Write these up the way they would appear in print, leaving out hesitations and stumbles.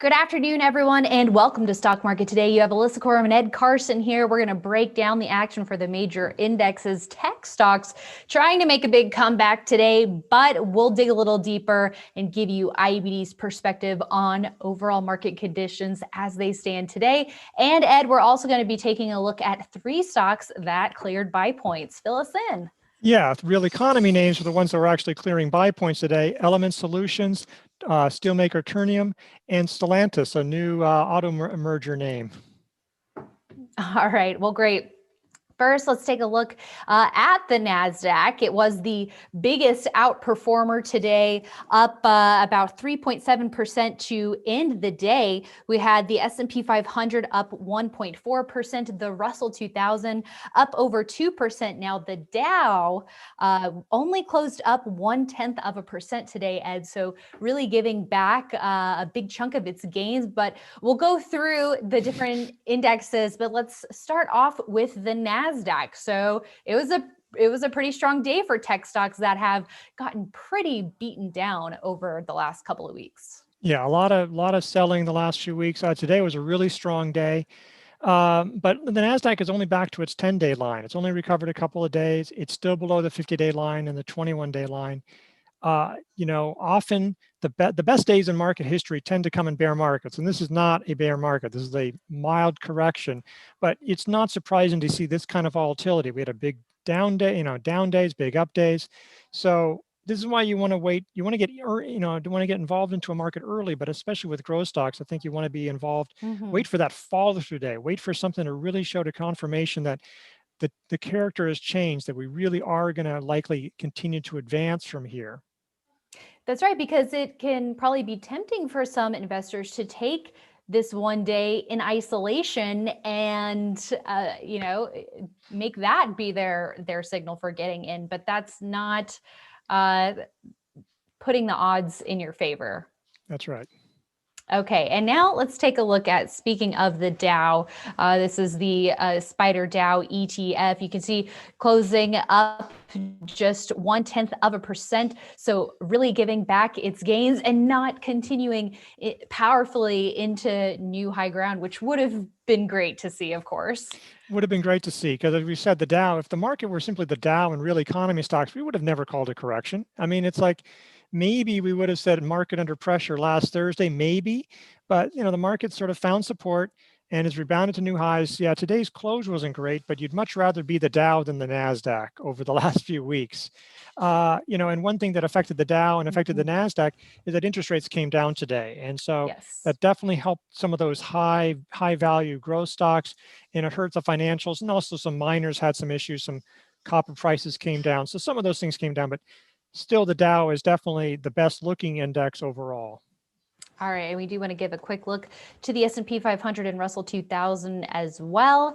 Good afternoon, everyone, and welcome to Stock Market Today. You have Alyssa Corum and Ed Carson here. We're going to break down the action for the major indexes. Tech stocks trying to make a big comeback today, but we'll dig a little deeper and give you IBD's perspective on overall market conditions as they stand today. And Ed, we're also going to be taking a look at three stocks that cleared buy points. Fill us in. Yeah, real economy names are the ones that are actually clearing buy points today. Element Solutions, steelmaker Ternium, and Stellantis, a new auto merger name. All right, well, great. First, let's take a look at the NASDAQ. It was the biggest outperformer today, up about 3.7% to end the day. We had the S&P 500 up 1.4%, the Russell 2000 up over 2%. Now, the Dow only closed up 0.1% today, Ed, so really giving back a big chunk of its gains. But we'll go through the different indexes, but let's start off with the NASDAQ. So it was a pretty strong day for tech stocks that have gotten pretty beaten down over the last couple of weeks. Yeah, a lot of selling the last few weeks. Today was a really strong day, but the NASDAQ is only back to its 10-day line. It's only recovered a couple of days. It's still below the 50-day line and the 21-day line. Often the best days in market history tend to come in bear markets, and this is not a bear market. This is a mild correction, but it's not surprising to see this kind of volatility. We had a big down day, down days, big up days. So this is why you want to wait. You want to get, involved into a market early, but especially with growth stocks, I think you want to be involved. Wait for that follow through day. Wait for something to really show the confirmation that the character has changed, that we really are going to likely continue to advance from here. That's right, because it can probably be tempting for some investors to take this one day in isolation and make that be their signal for getting in, but that's not putting the odds in your favor. That's right. Okay, and now let's take a look at, speaking of the Dow, this is the Spider Dow ETF. You can see closing up just 0.1%. So really giving back its gains and not continuing it powerfully into new high ground, which would have been great to see, of course. Would have been great to see, because as we said, the Dow, if the market were simply the Dow and real economy stocks, we would have never called a correction. I mean, it's like, maybe we would have said market under pressure last Thursday, maybe, but the market sort of found support and has rebounded to new highs. Yeah, today's close wasn't great, but you'd much rather be the Dow than the NASDAQ over the last few weeks. And one thing that affected the Dow and affected the NASDAQ is that interest rates came down today. And so that definitely helped some of those high value growth stocks, and it hurt the financials. And also some miners had some issues, some copper prices came down. So some of those things came down, but still, the Dow is definitely the best looking index overall. All right, and we do want to give a quick look to the S&P 500 and Russell 2000 as well.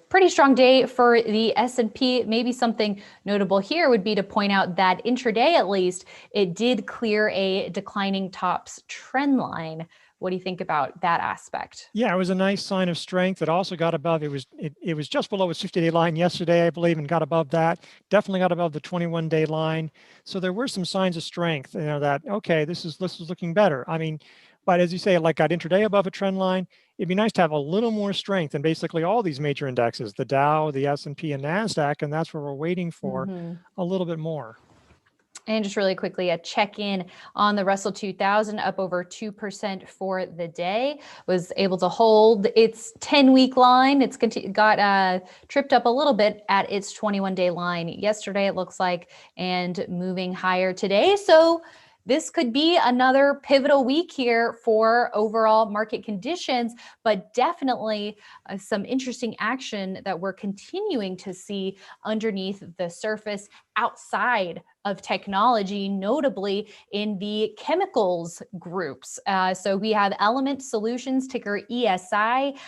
Pretty strong day for the S&P. Maybe something notable here would be to point out that intraday, at least, it did clear a declining tops trend line. What do you think about that aspect? Yeah, it was a nice sign of strength. It also got above, it was just below its 50-day line yesterday, I believe, and got above that. Definitely got above the 21-day line. So there were some signs of strength, that, okay, this is looking better. I mean, but as you say, like got intraday above a trend line, it'd be nice to have a little more strength in basically all these major indexes, the Dow, the S&P, and NASDAQ, and that's where we're waiting for a little bit more. And just really quickly, a check-in on the Russell 2000, up over 2% for the day, was able to hold its 10-week line. It's got tripped up a little bit at its 21-day line yesterday, it looks like, and moving higher today. So this could be another pivotal week here for overall market conditions, but definitely some interesting action that we're continuing to see underneath the surface outside of technology, notably in the chemicals groups. So we have Element Solutions, ticker ESI,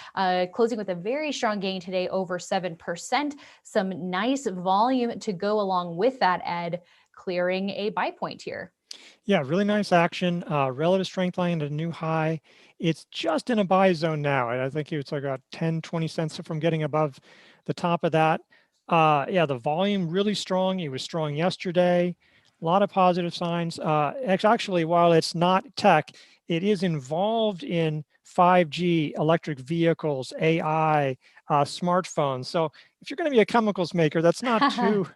closing with a very strong gain today, over 7%. Some nice volume to go along with that, Ed, clearing a buy point here. Yeah, really nice action. Relative strength line at a new high. It's just in a buy zone now. I think it's like about 10, 20 cents from getting above the top of that. Yeah, the volume really strong. It was strong yesterday. A lot of positive signs. Actually, while it's not tech, it is involved in 5G, electric vehicles, AI, smartphones. So if you're going to be a chemicals maker, that's not too,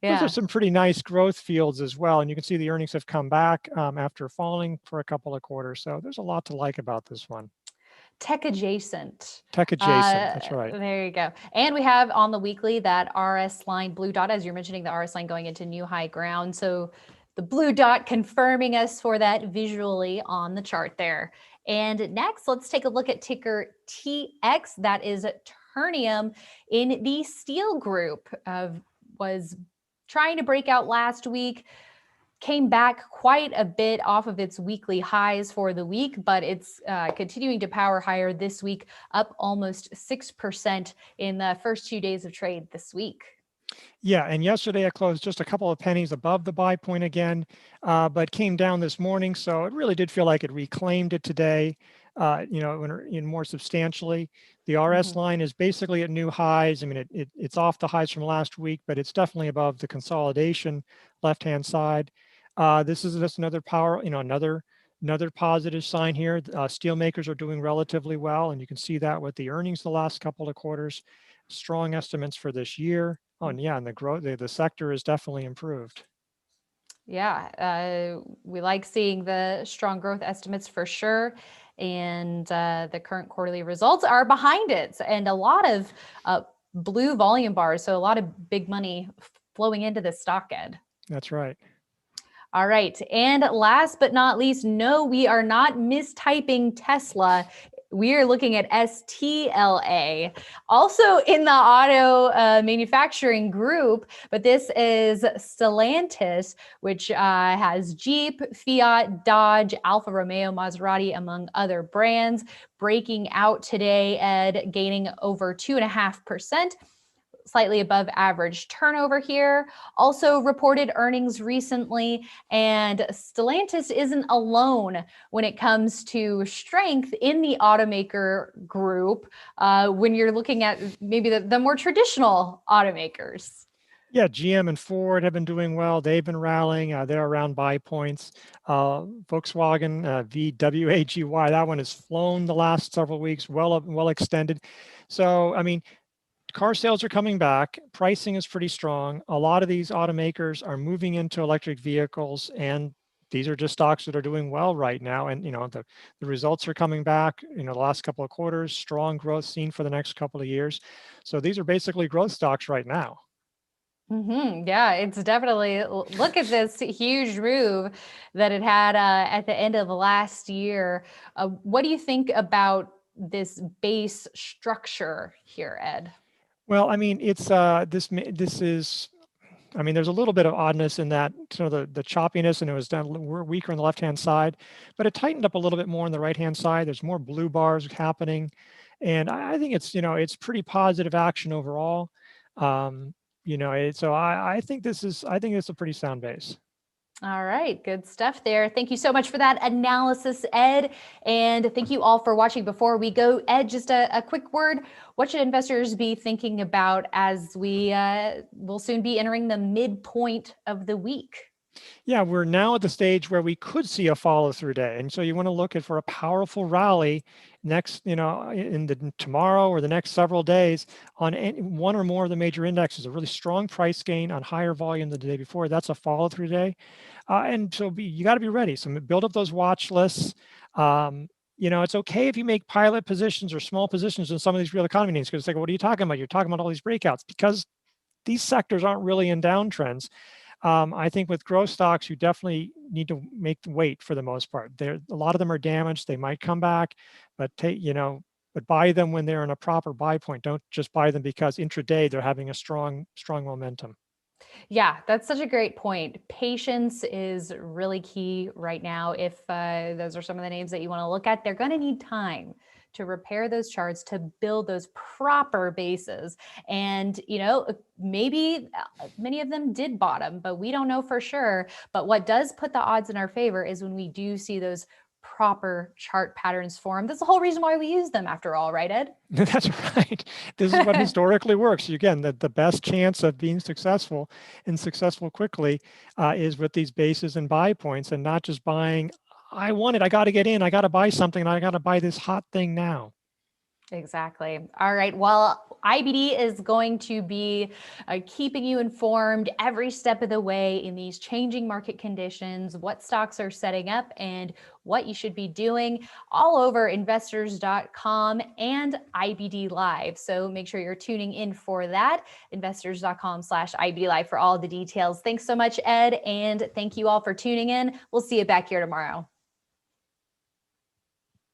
those are Yeah. some pretty nice growth fields as well. And you can see the earnings have come back after falling for a couple of quarters. So there's a lot to like about this one. Tech adjacent. Tech adjacent, that's right. There you go. And we have on the weekly that RS line blue dot, as you're mentioning, the RS line going into new high ground. So the blue dot confirming us for that visually on the chart there. And next, let's take a look at ticker TX. That is Ternium in the steel group. Was trying to break out last week, came back quite a bit off of its weekly highs for the week, but it's continuing to power higher this week, up almost 6% in the first 2 days of trade this week. Yeah, and yesterday I closed just a couple of pennies above the buy point again, but came down this morning. So it really did feel like it reclaimed it today, in more substantially. The RS line is basically at new highs. I mean, it's off the highs from last week, but it's definitely above the consolidation left-hand side. This is just another another positive sign here. Steel makers are doing relatively well, and you can see that with the earnings the last couple of quarters. Strong estimates for this year. Oh, and yeah, and the growth, the sector is definitely improved. Yeah, we like seeing the strong growth estimates for sure. And the current quarterly results are behind it. And a lot of blue volume bars. So a lot of big money flowing into the stock, Ed. That's right. All right. And last but not least, no, we are not mistyping Tesla. We are looking at STLA, also in the auto manufacturing group, but this is Stellantis, which has Jeep, Fiat, Dodge, Alfa Romeo, Maserati, among other brands, breaking out today, Ed, gaining over 2.5%. Slightly above average turnover here. Also reported earnings recently, and Stellantis isn't alone when it comes to strength in the automaker group when you're looking at maybe the more traditional automakers. Yeah, GM and Ford have been doing well. They've been rallying. They're around buy points. Volkswagen, VWAGY, that one has flown the last several weeks, well extended. So, I mean, car sales are coming back. Pricing is pretty strong. A lot of these automakers are moving into electric vehicles, and these are just stocks that are doing well right now. And the results are coming back. The last couple of quarters, strong growth seen for the next couple of years. So these are basically growth stocks right now. Yeah, it's definitely, look at this huge move that it had at the end of last year. What do you think about this base structure here, Ed? Well, I mean, it's this is, I mean, there's a little bit of oddness in that, the choppiness, and it was done weaker on the left-hand side, but it tightened up a little bit more on the right-hand side. There's more blue bars happening, and I think it's pretty positive action overall. So I think it's a pretty sound base. All right, good stuff there. Thank you so much for that analysis, Ed. And thank you all for watching. Before we go, Ed, just a quick word. What should investors be thinking about as we will soon be entering the midpoint of the week? Yeah, we're now at the stage where we could see a follow through day. And so you want to look for a powerful rally next, tomorrow or the next several days on one or more of the major indexes, a really strong price gain on higher volume than the day before. That's a follow through day. And so you got to be ready. So build up those watch lists. It's okay if you make pilot positions or small positions in some of these real economy names, because it's like, what are you talking about? You're talking about all these breakouts, because these sectors aren't really in downtrends. I think with growth stocks, you definitely need to wait for the most part. A lot of them are damaged. They might come back, but buy them when they're in a proper buy point. Don't just buy them because intraday they're having a strong momentum. Yeah, that's such a great point. Patience is really key right now. If those are some of the names that you want to look at, they're going to need time to repair those charts, to build those proper bases. And, maybe many of them did bottom, but we don't know for sure. But what does put the odds in our favor is when we do see those proper chart patterns form. That's the whole reason why we use them, after all, right, Ed? That's right. This is what historically works. Again, the best chance of being successful and successful quickly is with these bases and buy points, and not just buying I want it. I got to get in. I got to buy something. I got to buy this hot thing now. Exactly. All right. Well, IBD is going to be keeping you informed every step of the way in these changing market conditions, what stocks are setting up, and what you should be doing all over investors.com and IBD Live. So make sure you're tuning in for that, investors.com/IBD Live for all the details. Thanks so much, Ed. And thank you all for tuning in. We'll see you back here tomorrow.